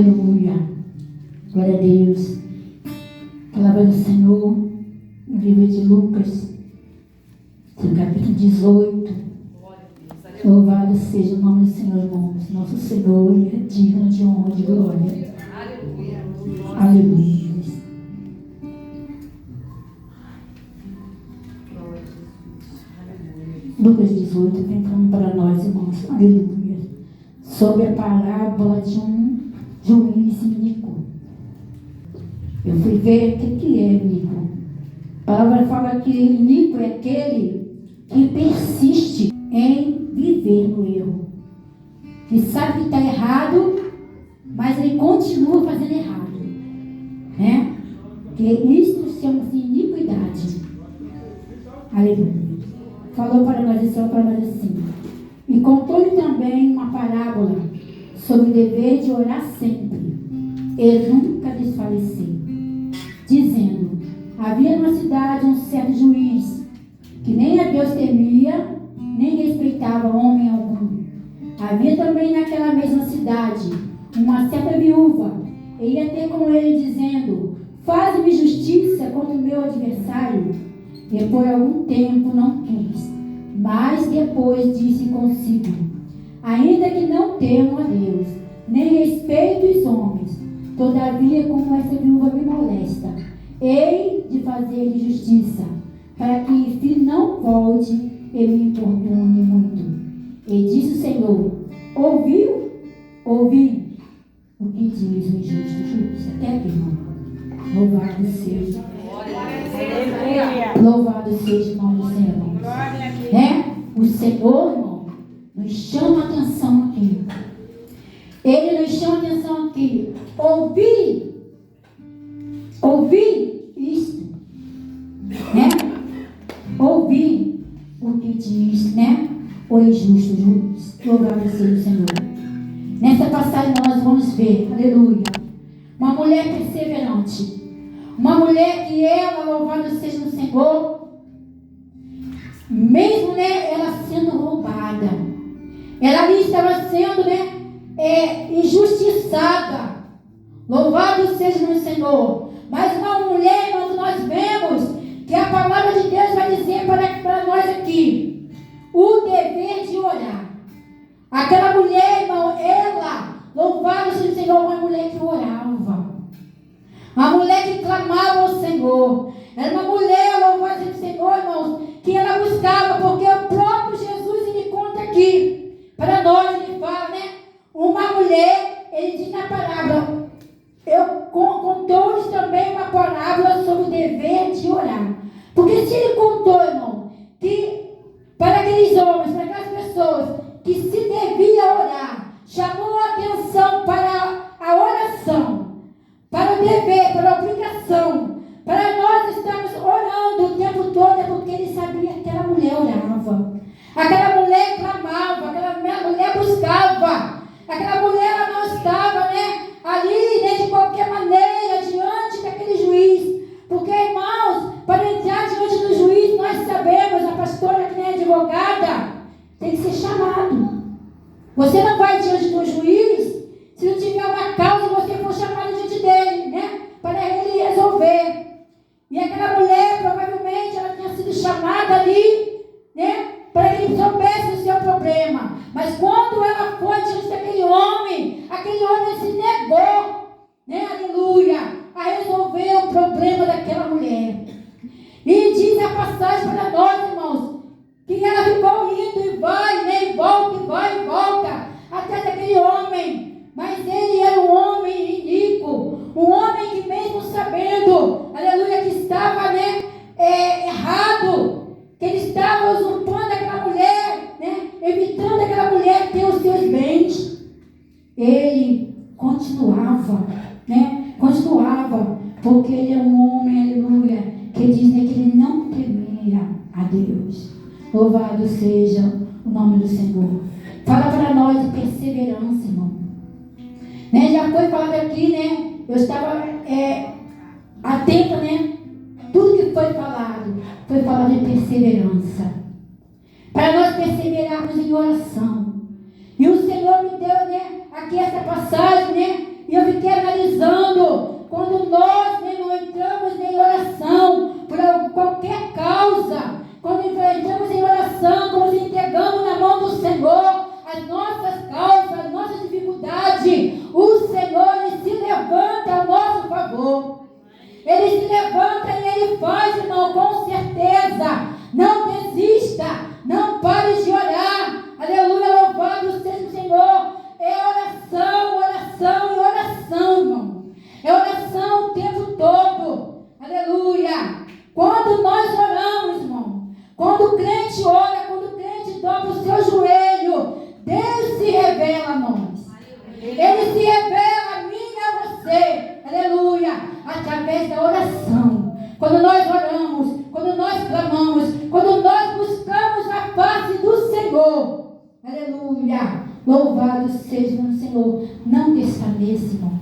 Aleluia. Glória a Deus. Palavra do Senhor, no livro de Lucas, no capítulo 18. Louvado seja o nome do Senhor, irmãos. Nosso Senhor é digno de honra e de glória. Aleluia. Aleluia. Lucas 18 vem falando para nós, irmãos. Aleluia. Sobre a parábola de um juiz iníquo. Eu fui ver o que é iníquo. A palavra fala que iníquo é aquele que persiste em viver no erro. Que sabe que está errado, mas ele continua fazendo errado. Né? Que isso chama-se iniquidade. Aleluia. Falou para nós assim. E contou-lhe também uma parábola sobre o dever de orar sempre e nunca desfalecer, dizendo: havia numa cidade um certo juiz que nem a Deus temia, nem respeitava homem algum. Havia também naquela mesma cidade uma certa viúva, e ia ter com ele dizendo: faz-me justiça contra o meu adversário. Depois de algum tempo não quis, mas depois disse consigo: ainda que não temo a Deus, nem respeito os homens, todavia, como essa viúva me molesta, hei de fazer-lhe justiça, para que enfim não volte e me importune muito. E disse o Senhor: ouviu? Ouvi o que diz o injusto juiz. Até aqui, irmão. Louvado seja. Louvado seja o nome do Senhor, irmãos. Né? O Senhor, irmão, nos chama a atenção aqui. Ele nos chama a atenção aqui. Ouvir isto, né? Ouvir o que diz, né? O injusto juiz. Louvado seja o Senhor. Nessa passagem nós vamos ver, aleluia, uma mulher perseverante. Uma mulher que ela, louvado seja o Senhor, mesmo, né, ela sendo roubada, ela ali estava sendo, né, injustiçada. Louvado seja o Senhor. Mas uma mulher, quando nós vemos que a palavra de Deus vai dizer para nós aqui, o dever de orar. Aquela mulher, irmão, ela, louvado seja o Senhor, uma mulher que orava. Uma mulher que clamava ao Senhor. Era uma mulher, louvado seja o Senhor, irmãos, que ela buscava, porque o próprio Jesus, ele conta aqui para nós, ele fala, né? Uma mulher, ele diz na parábola, contou-lhes também uma parábola sobre o dever de orar. Porque se ele contou, irmão, que para aqueles homens, para aquelas pessoas que se devia orar, chamou a atenção para a oração, para o dever, para a obrigação, para nós estarmos orando o tempo todo, é porque ele sabia que aquela mulher orava, aquela mulher clamava, aquela mulher buscava, aquela mulher ela não estava, né, ali, né, de qualquer maneira, diante daquele juiz. Porque, irmãos, para entrar diante do juiz, nós sabemos, a pastora que nem é advogada, tem que ser chamado. Você não vai diante do juiz se não tiver uma causa e você for chamado diante dele, né? Para ele resolver. E aquela mulher, provavelmente, ela tinha sido chamada ali, né? Para que ele soubesse o seu problema. Mas quando ela foi diante daquele homem se negou, né? Aleluia, a resolver o problema daquela mulher. E diz a passagem para nós, irmãos, que ela ficou indo e vai, né? E volta, e vai e volta, até daquele homem. Mas ele era um homem iníquo, um homem que mesmo sabendo, aleluia, que estava, né, errado, que ele estava usurpando aquela mulher, né, evitando aquela mulher ter os seus bens, ele continuava, né, porque ele é um homem, aleluia, que diz, né, que ele não temia a Deus. Louvado seja o nome do Senhor. Fala para nós de perseverança, irmão. Né, já foi falado aqui, né? Eu estava atenta, né? Tudo que foi falado de perseverança. Para nós perseverarmos em oração. E o Senhor me deu, né, aqui essa passagem, né? E eu fiquei analisando, quando nós não entramos em oração por qualquer causa, quando entramos em oração, quando nos entregamos na mão do Senhor, as nossas causas, as nossas dificuldades, o Senhor, Ele se levanta ao nosso favor. Ele se levanta e Ele faz, irmão, com certeza. Não desista, não pare de orar. Aleluia, louvado seja o Senhor. É oração, oração e oração, irmão. É oração o tempo todo. Aleluia. Quando nós oramos, irmão, quando o crente ora, quando o crente dobra o seu joelho, Deus se revela a nós. Ele se revela a mim e a você. Aleluia. Através da oração. Quando nós oramos, quando nós clamamos, quando nós buscamos a face do Senhor. Aleluia. Louvado seja o Senhor. Não desfaleça, irmão.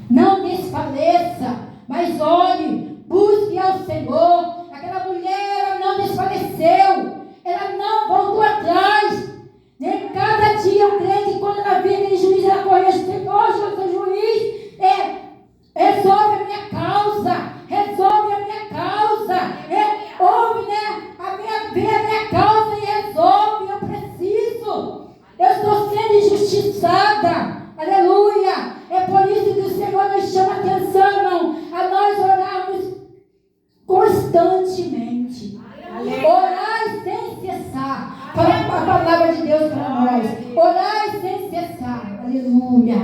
Não desfaleça. Mas olhe, busque ao Senhor. Aquela mulher, ela não desfaleceu. Ela não voltou atrás. Nem cada dia o crente, quando ela vê aquele juiz, ela corre, Senhor, seu juiz, resolve a minha causa, resolve a minha causa, ouve, né, vê a minha causa e resolve, eu preciso, eu estou sendo injustiçada, aleluia. É por isso que o Senhor nos chama a atenção, irmão, a nós orarmos constantemente, orar sem cessar. A palavra de Deus para nós. Orar sem cessar. Aleluia.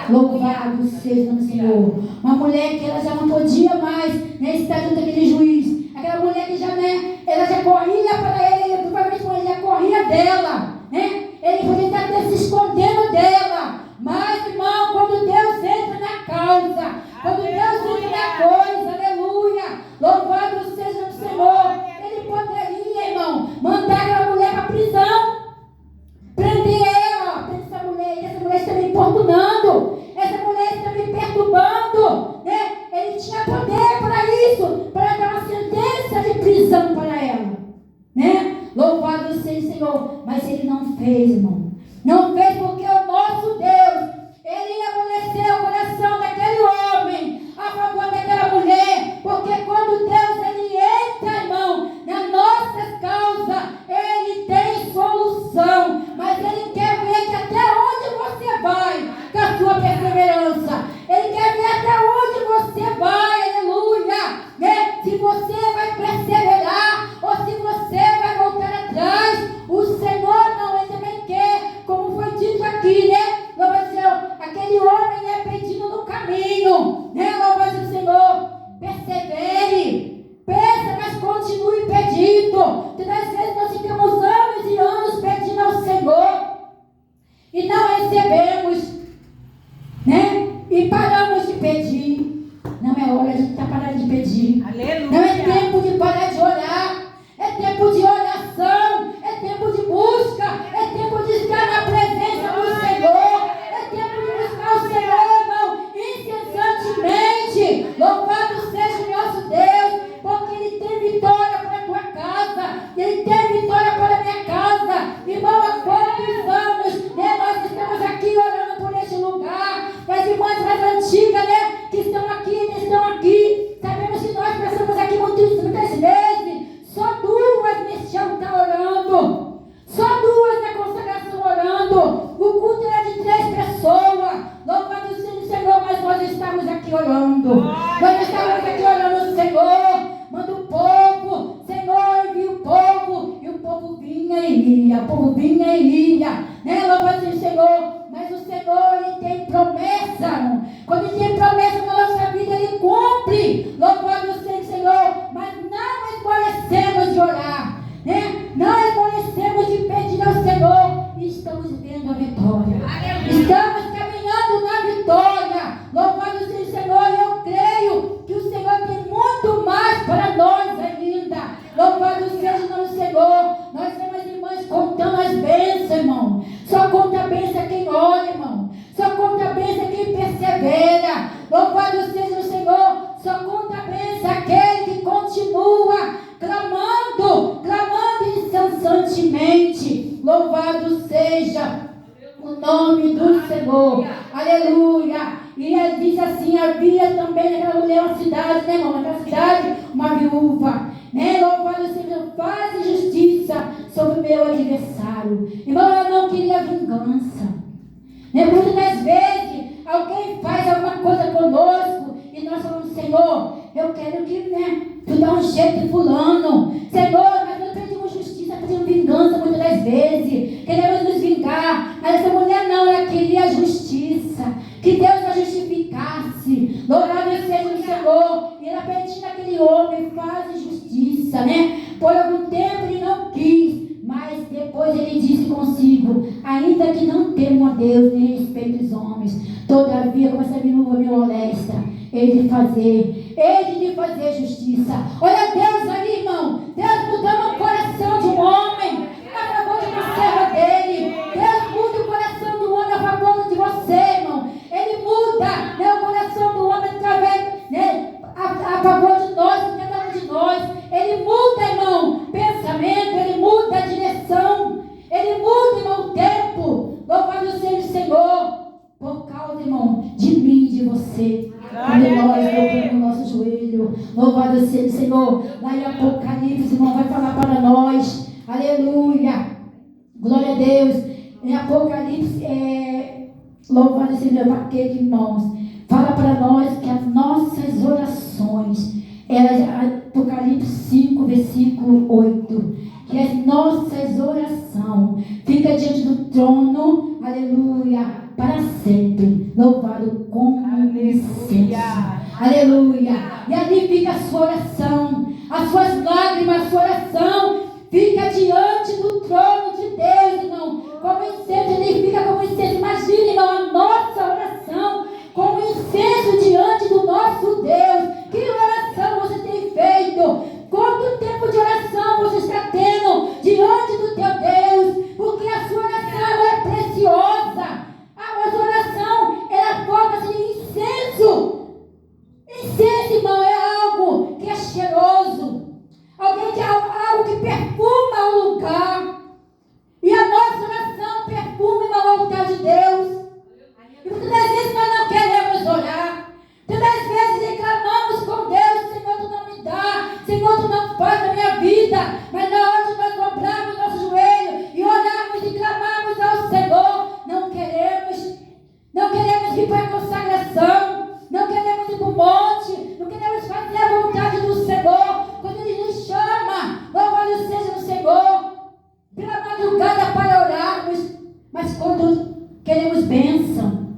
Louvado seja o Senhor. Uma mulher que ela já não podia mais, né, estar junto daquele juiz. Aquela mulher que já, né, ela já corria para ele, provavelmente ele já corria dela, né? Ele podia estar até se escondendo dela. Mas, irmão, quando Deus entra na causa, quando Deus entra na coisa, aleluia. Louvado seja o Senhor. Ele poderia, irmão, mandar aquela mulher para a prisão, prender ela, prende essa mulher está me importunando, essa mulher está me perturbando, né? Ele tinha poder para isso, para dar uma sentença de prisão para ela, né? Louvado seja o Senhor, mas ele não fez, irmão, não fez, porque o nosso Deus, ele amoleceu o coração daquele homem a favor daquela mulher, porque quando Deus ele entra, irmão, na nossa causa, ele tem solução, mas ele quer ver que até onde você vai com a sua perseverança, ele quer ver até onde você vai, aleluia, né? Se você vai perseverar ou se você vai voltar atrás, o Senhor não, ele também quer, como foi dito aqui, né? Aquele homem, né, pedindo no caminho, né? Louvado seja o Senhor, persevere, peça, mas continue pedindo. Às vezes nós ficamos anos e anos pedindo ao Senhor e não recebemos, né? E paramos de pedir. Não é hora de estar parando de pedir. Aleluia. Não é tempo de parar de orar. É tempo de oração. É tempo de busca. É tempo de estar na presença do Senhor. É tempo de buscar o Senhor, irmão, incessantemente. Louvado seja o nosso Deus, porque Ele tem vitória para a tua casa. Ele tem vitória para a minha casa. Irmão, há quantos anos, né, nós estamos aqui orando por este lugar. As irmãs mais antigas, né, que estão aqui. Sabemos que nós passamos aqui muitas vezes. Só duas neste altar orando. Só duas na consagração orando. O culto era de 3 pessoas. Louvado seja o Senhor, mas nós estamos aqui orando. Nós estamos aqui orando, Senhor. Manda o povo. Senhor, envia o povo. E o povo vinha e ia. O povo vinha e ia. Né? Louvado seja o Senhor. Mas o Senhor, Ele tem promessa. Quando Ele tem promessa na nossa vida, Ele cumpre. Louvado seja o Senhor. Mas não esmorecemos de orar, né? Não esmorecemos de pedir ao Senhor. E estamos vendo a vitória. Estamos caminhando na vitória. Louvado seja o Senhor. Eu creio que o Senhor tem muito mais para nós ainda. Louvado seja o nome do Senhor. Nós temos irmãs contando as bênçãos, irmão. Só conta a bênção quem ora, irmão. Só conta a bênção quem persevera. Louvado seja o Senhor. Só conta a bênção aquele que continua clamando incessantemente. Louvado seja o nome do Senhor. Aleluia. E às assim, havia também naquela mulher uma cidade, né, irmão? Naquela cidade, uma viúva, né? Louvado seja, faz justiça sobre o meu adversário. Irmão, ela não queria vingança. Né? Muitas das vezes, alguém faz alguma coisa conosco e nós falamos, Senhor, eu quero que, né, tu dá um jeito de fulano. Senhor, mas nós pedimos justiça, pedimos vingança muitas das vezes. Queremos nos vingar. Mas essa mulher não, ela queria justiça. Que Deus a justificasse. Louvado seja o Senhor. E ela pedindo aquele homem, faz justiça, né? Por algum tempo ele não quis. Mas depois ele disse consigo, ainda que não temo a Deus, nem respeito os homens, todavia, como essa viúva me molesta, hei de fazer justiça. Olha Deus ali, irmão. Deus mudando o coração de um homem a favor de uma serva dele. Deus muda o coração do homem a favor de você, irmão. Ele muda, né, o coração do homem através, né, a favor de nós, cada um de nós. Ele muda, irmão, pensamento, ele muda a direção, ele muda, irmão, o tempo. Louvado seja o Senhor, por causa, irmão, de mim e de você. Quando nós dobramos o nosso joelho, louvado seja o Senhor. Lá em Apocalipse, irmão, vai falar para nós, aleluia, glória a Deus. Em Apocalipse, louvado seja o paquete, irmãos, fala para nós que as nossas orações, Apocalipse 5, versículo 8, que as nossas orações ficam diante do trono, aleluia, para sempre, louvado como incenso, aleluia, e ali fica a sua oração, as suas lágrimas, a sua oração fica diante do trono de Deus, irmão, como incenso, ele fica como incenso. Imagina, irmão, a nossa oração como incenso diante do nosso Deus. Que oração você tem feito? Quanto tempo de oração você está tendo diante do teu Deus? Porque a sua oração é preciosa. A sua oração, ela forma-se de incenso. Incenso, irmão, é algo que é cheiroso. Alguém que é algo que perfuma o lugar. E a nossa oração perfuma, irmão, o altar de Deus. E muitas das vezes nós não queremos orar. Muitas das vezes reclamamos com Deus, Senhor, tu não me dá, Senhor, tu não faz na minha vida. Mas na hora de nós dobrarmos nosso joelho e orarmos e clamarmos ao Senhor, não queremos ir para a consagração, não queremos ir para o monte, não queremos fazer a vontade do Senhor. Quando Ele nos chama, louvado seja o Senhor, pela madrugada para orarmos. Mas quando queremos bênção,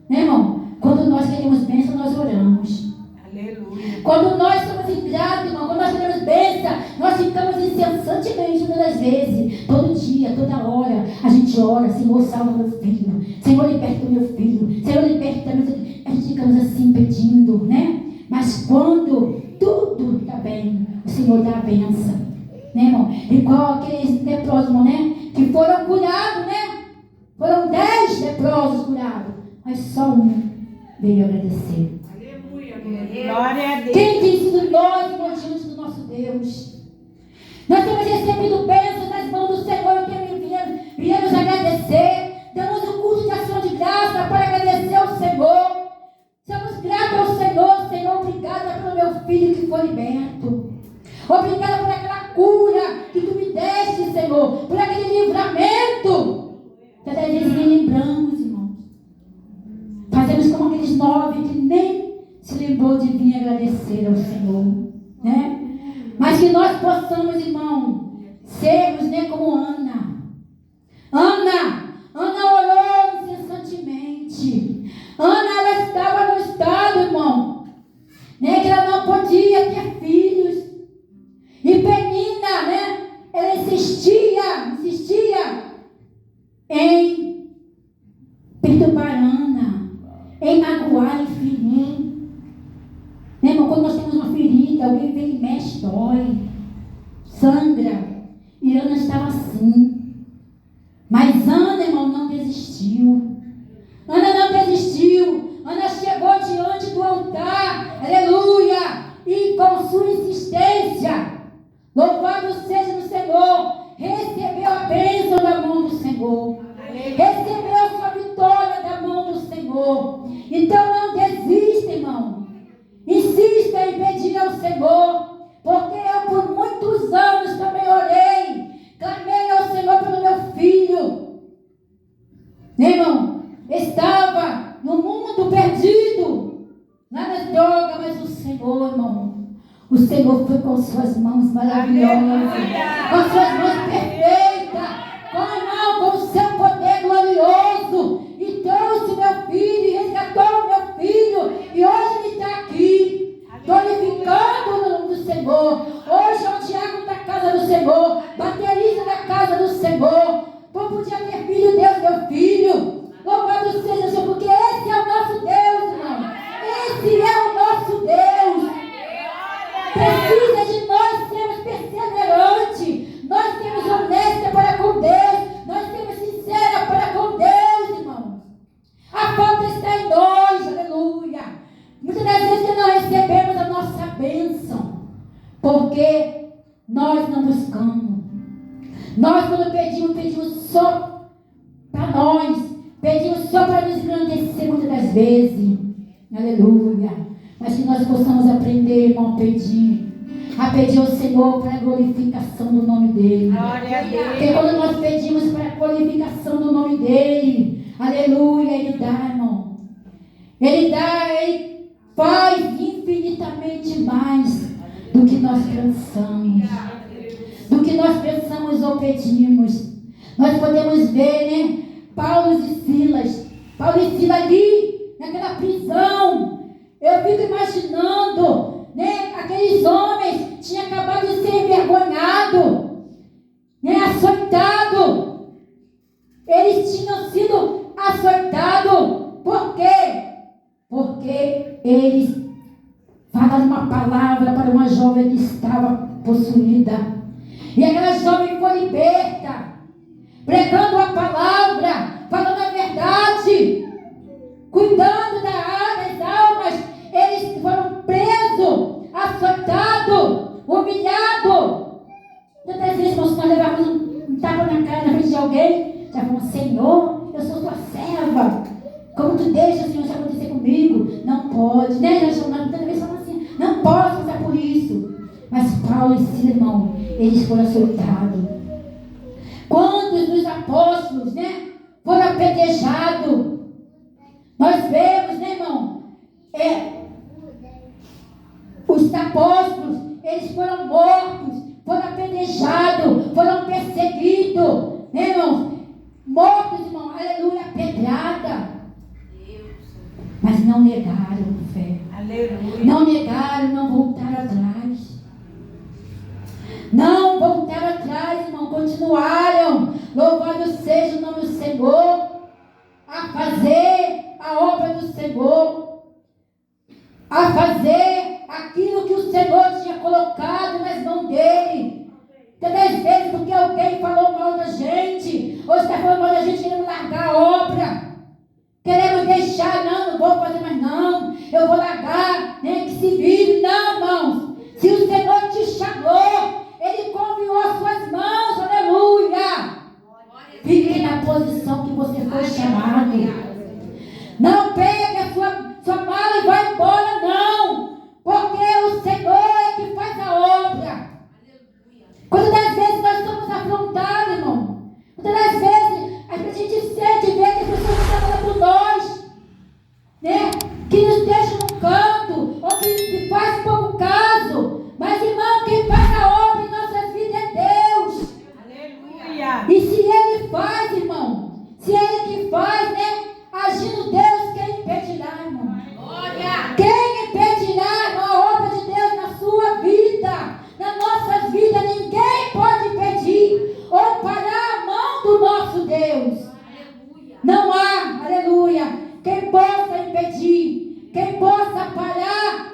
né, irmão? Quando nós queremos bênção, nós oramos. Aleluia. Quando nós somos ingratos, irmão, quando nós queremos bênção, nós ficamos incessantemente, todas as vezes, todo dia, toda hora, a gente ora, Senhor, salva meu filho, Senhor, liberta meu filho, Senhor, liberta meu filho. A gente ficamos assim pedindo, né? Mas quando tudo está bem, o Senhor dá a bênção, né, irmão? Igual aqueles leprosos, né? Que foram curados, né? Foram 10 leprosos curados, mas só um veio agradecer. Aleluia. Glória a Deus. Quem tem sido nós, irmão, diante do nosso Deus? Nós temos recebido bênçãos nas mãos do Senhor e viemos agradecer. Damos um culto de ação de graça para agradecer ao Senhor. Somos gratos ao Senhor. Senhor, obrigada pelo meu filho que foi liberto. Obrigada por aquela cura que tu me deste, Senhor. Por aquele livramento. Tantas vezes nem lembramos, irmãos. Fazemos como aqueles 9 que nem se lembrou de vir agradecer ao Senhor, né? Mas que nós possamos, irmão, sermos, né, como Ana. Ana orou incessantemente. Ana, ela estava no estado, irmão, né, que ela não podia ter filhos. E Penina, né, ela insistia em perturbar Ana, em magoar e ferir. Né, irmão, quando nós temos uma ferida, alguém vem e mexe, dói, sangra. E Ana estava assim, Senhor, irmão. O Senhor foi com suas mãos maravilhosas, com suas mãos perfeitas, com o seu poder glorioso, e trouxe meu filho, e resgatou meu filho, e hoje ele está aqui, glorificando o nome do Senhor. Hoje é o diácono da casa do Senhor, baterista da casa do Senhor. Como podia ter filho, Deus, meu filho. Louvado seja o Senhor, porque esse é o nosso Deus, irmão. Esse é o nosso Deus. Precisa de nós sermos perseverantes, nós sermos honestos para com Deus, nós sermos sinceros para com Deus, irmãos. A falta está em nós, aleluia. Muitas das vezes não recebemos a nossa bênção, porque nós não buscamos. Nós, quando pedimos só para nós, pedimos só para nos engrandecer muitas das vezes, aleluia. Mas que nós possamos aprender, irmão, a pedir ao Senhor para a glorificação do nome dEle. Porque quando nós pedimos para a glorificação do nome dEle, aleluia, Ele dá, irmão. Ele dá, Ele faz infinitamente mais do que nós pensamos. Do que nós pensamos ou pedimos. Nós podemos ver, né, Paulo e Silas ali, naquela prisão. Eu fico imaginando, né, aqueles homens tinham acabado de ser envergonhados, né, açoitados. Eles tinham sido açoitados. Por quê? Porque eles falaram uma palavra para uma jovem que estava possuída. E aquela jovem foi liberta, pregando a palavra, falando a verdade, cuidando das almas. Eles foram presos, açoitados, humilhados. Tantas vezes, nós levávamos um tapa na cara na frente de alguém, já falamos: Senhor, eu sou tua serva. Como tu deixa, Senhor, isso acontecer comigo? Não pode, né? Tantas vezes falamos assim: não posso passar por isso. Mas Paulo e Silas, irmão, eles foram açoitados. Quantos dos apóstolos, né, foram apedrejados? Nós vemos, né, irmão? Os apóstolos, eles foram mortos, foram apedrejados, foram perseguidos, né, irmão? Mortos, irmão, aleluia, pedrada. Mas não negaram a fé. Aleluia. Não negaram, não voltaram atrás. Não voltaram atrás, irmão, continuaram. Louvado seja o nome do Senhor, a fazer a obra do Senhor, a fazer aquilo que o Senhor tinha colocado nas mãos dele. Tantas vezes porque alguém falou mal da gente, ou está falando mal da gente, queremos largar a obra, queremos deixar, não vou fazer mais não, eu vou largar, nem que se vive. Não, irmãos, se o Senhor te chamou, Ele confiou as suas mãos, aleluia. Fique na posição que você foi chamado. Não pegue a sua mala e vá embora, não. Porque o Senhor é que faz a obra. Quantas das vezes nós somos afrontados, irmão? Quantas das vezes a gente sente ver que as pessoas estão falando por nós, né? Que nos deixam no canto, ou que faz pouco caso. Mas, irmão, quem faz a obra em nossas vidas é Deus. Aleluia. E se Ele faz, irmão, se Ele que faz, né? Agindo Deus, quem impedirá, irmão? Glória. Quem impedirá a obra de Deus na sua vida, na nossa vida? Ninguém pode impedir ou parar a mão do nosso Deus. Aleluia. Não há, aleluia, quem possa impedir, quem possa parar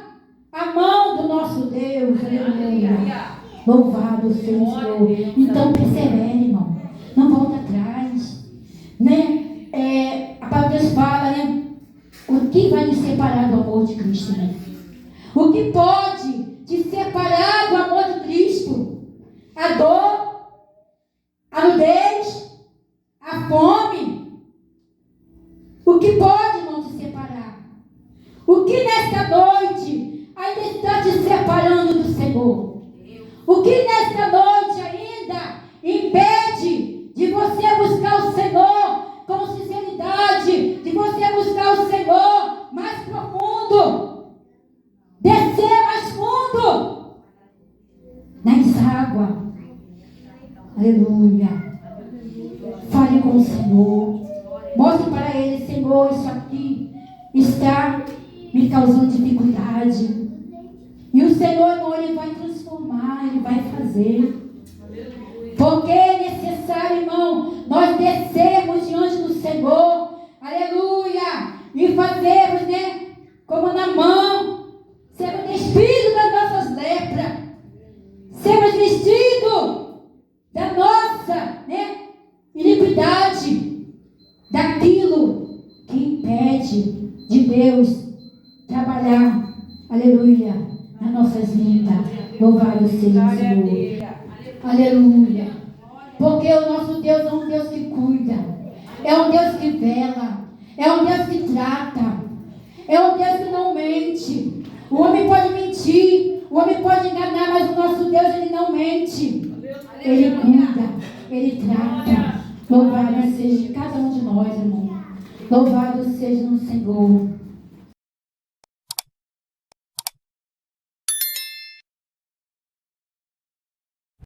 a mão do nosso Deus. Aleluia. Louvado seja o Senhor. Então persevere, irmão. Não volta atrás, né? A palavra de Deus fala, né? O que vai nos separar do amor de Cristo, né? O que pode te separar do amor de Cristo? A dor, a nudez, a fome. O que pode, irmão, te separar? O que nesta noite ainda está te separando do Senhor? O que nesta noite ainda impede de você buscar o Senhor com sinceridade, de você buscar o Senhor mais profundo? Descer água. Aleluia. Fale com o Senhor. Mostre para Ele, Senhor, isso aqui está me causando dificuldade. E o Senhor, irmão, Ele vai transformar, Ele vai fazer. Porque é necessário, irmão, nós descermos diante do Senhor. Aleluia. E fazermos, né? Como na mão. Sermos despidos das nossas lepras. Sermos vestidos da nossa, né? Iniquidade. Daquilo que impede de Deus trabalhar. Aleluia. Nas nossas vidas. Louvado seja o Senhor. Aleluia. Porque o nosso Deus é um Deus que cuida. É um Deus que vela. É um Deus que trata. É um Deus que não mente. O homem pode mentir. O homem pode enganar. Mas o nosso Deus, Ele não mente. Ele cuida. Ele trata. Louvado seja cada um de nós, irmão. Louvado seja o Senhor.